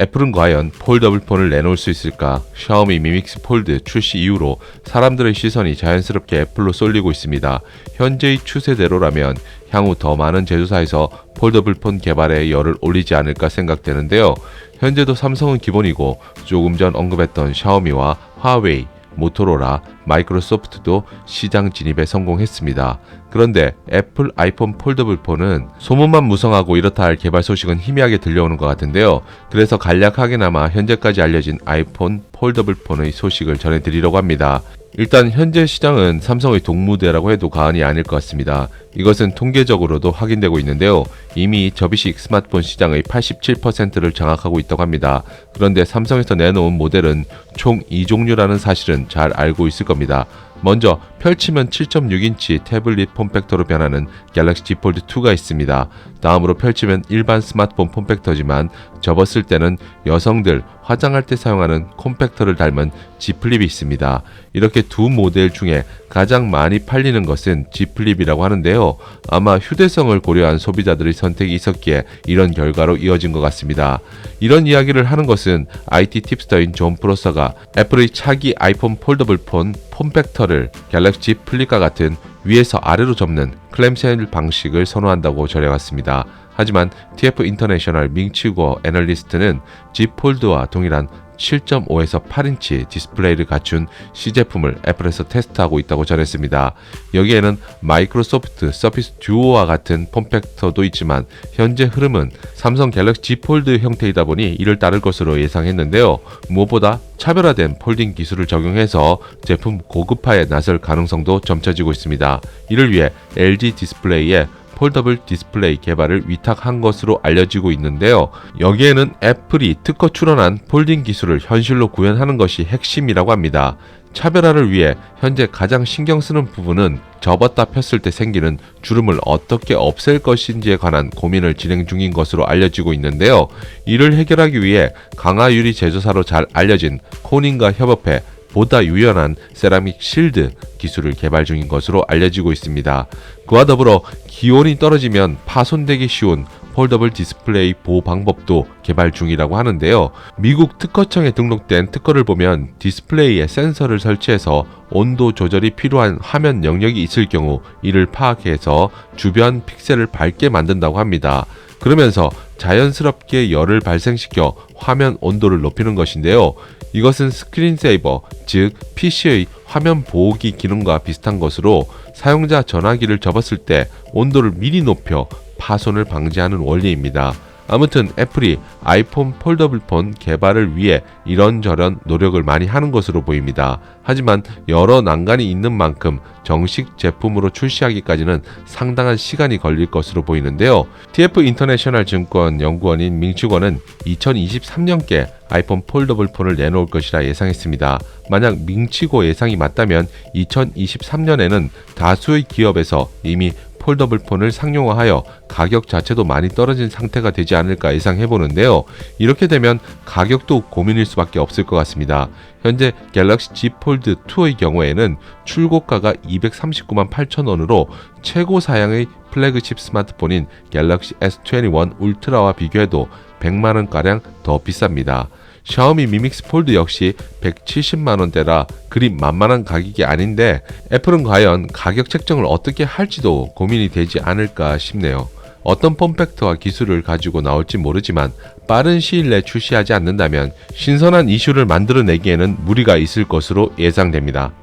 애플은 과연 폴더블 폰을 내놓을 수 있을까? 샤오미 미믹스 폴드 출시 이후로 사람들의 시선이 자연스럽게 애플로 쏠리고 있습니다. 현재의 추세대로라면 향후 더 많은 제조사에서 폴더블 폰 개발에 열을 올리지 않을까 생각되는데요. 현재도 삼성은 기본이고 조금 전 언급했던 샤오미와 화웨이, 모토로라, 마이크로소프트도 시장 진입에 성공했습니다. 그런데 애플 아이폰 폴더블 폰은 소문만 무성하고 이렇다 할 개발 소식은 희미하게 들려오는 것 같은데요. 그래서 간략하게나마 현재까지 알려진 아이폰 폴더블 폰의 소식을 전해드리려고 합니다. 일단 현재 시장은 삼성의 동무대라고 해도 과언이 아닐 것 같습니다. 이것은 통계적으로도 확인되고 있는데요. 이미 접이식 스마트폰 시장의 87%를 장악하고 있다고 합니다. 그런데 삼성에서 내놓은 모델은 총 2종류라는 사실은 잘 알고 있을 겁니다. 먼저 펼치면 7.6인치 태블릿 폼팩터로 변하는 갤럭시 Z 폴드 2가 있습니다. 다음으로 펼치면 일반 스마트폰 폼팩터지만 접었을 때는 여성들 화장할 때 사용하는 콤팩터를 닮은 Z 플립이 있습니다. 이렇게 두 모델 중에 가장 많이 팔리는 것은 Z 플립이라고 하는데요. 아마 휴대성을 고려한 소비자들의 선택이 있었기에 이런 결과로 이어진 것 같습니다. 이런 이야기를 하는 것은 IT 팁스터인 존 프로서가 애플의 차기 아이폰 폴더블 폰 폼팩터를 갤럭시 Z 플립과 같은 위에서 아래로 접는 클램쉘 방식을 선호한다고 전해왔습니다. 하지만 TF 인터내셔널 밍치구어 애널리스트는 Z 폴드와 동일한 7.5에서 8인치 디스플레이를 갖춘 C제품을 애플에서 테스트하고 있다고 전했습니다. 여기에는 마이크로소프트 서피스 듀오와 같은 폼팩터도 있지만 현재 흐름은 삼성 갤럭시 Z 폴드 형태이다 보니 이를 따를 것으로 예상했는데요. 무엇보다 차별화된 폴딩 기술을 적용해서 제품 고급화에 나설 가능성도 점쳐지고 있습니다. 이를 위해 LG 디스플레이에 폴더블 디스플레이 개발을 위탁한 것으로 알려지고 있는데요. 여기에는 애플이 특허 출원한 폴딩 기술을 현실로 구현하는 것이 핵심이라고 합니다. 차별화를 위해 현재 가장 신경 쓰는 부분은 접었다 폈을 때 생기는 주름을 어떻게 없앨 것인지에 관한 고민을 진행 중인 것으로 알려지고 있는데요. 이를 해결하기 위해 강화 유리 제조사로 잘 알려진 코닝과 협업해 보다 유연한 세라믹 실드 기술을 개발 중인 것으로 알려지고 있습니다. 그와 더불어 기온이 떨어지면 파손되기 쉬운 폴더블 디스플레이 보호 방법도 개발 중이라고 하는데요. 미국 특허청에 등록된 특허를 보면 디스플레이에 센서를 설치해서 온도 조절이 필요한 화면 영역이 있을 경우 이를 파악해서 주변 픽셀을 밝게 만든다고 합니다. 그러면서 자연스럽게 열을 발생시켜 화면 온도를 높이는 것인데요. 이것은 스크린 세이버, 즉 PC의 화면 보호기 기능과 비슷한 것으로 사용자 전화기를 접었을 때 온도를 미리 높여 파손을 방지하는 원리입니다. 아무튼 애플이 아이폰 폴더블 폰 개발을 위해 이런저런 노력을 많이 하는 것으로 보입니다. 하지만 여러 난관이 있는 만큼 정식 제품으로 출시하기까지는 상당한 시간이 걸릴 것으로 보이는데요. TF 인터내셔널 증권 연구원인 밍치권은 2023년께 아이폰 폴더블 폰을 내놓을 것이라 예상했습니다. 만약 밍치고 예상이 맞다면 2023년에는 다수의 기업에서 이미 폴더블 폰을 상용화하여 가격 자체도 많이 떨어진 상태가 되지 않을까 예상해보는데요. 이렇게 되면 가격도 고민일 수밖에 없을 것 같습니다. 현재 갤럭시 Z 폴드 2의 경우에는 출고가가 239만 8천원으로 최고 사양의 플래그십 스마트폰인 갤럭시 S21 울트라와 비교해도 100만원가량 더 비쌉니다. 샤오미 미믹스 폴드 역시 170만원대라 그리 만만한 가격이 아닌데 애플은 과연 가격 책정을 어떻게 할지도 고민이 되지 않을까 싶네요. 어떤 폼팩터와 기술을 가지고 나올지 모르지만 빠른 시일 내 출시하지 않는다면 신선한 이슈를 만들어내기에는 무리가 있을 것으로 예상됩니다.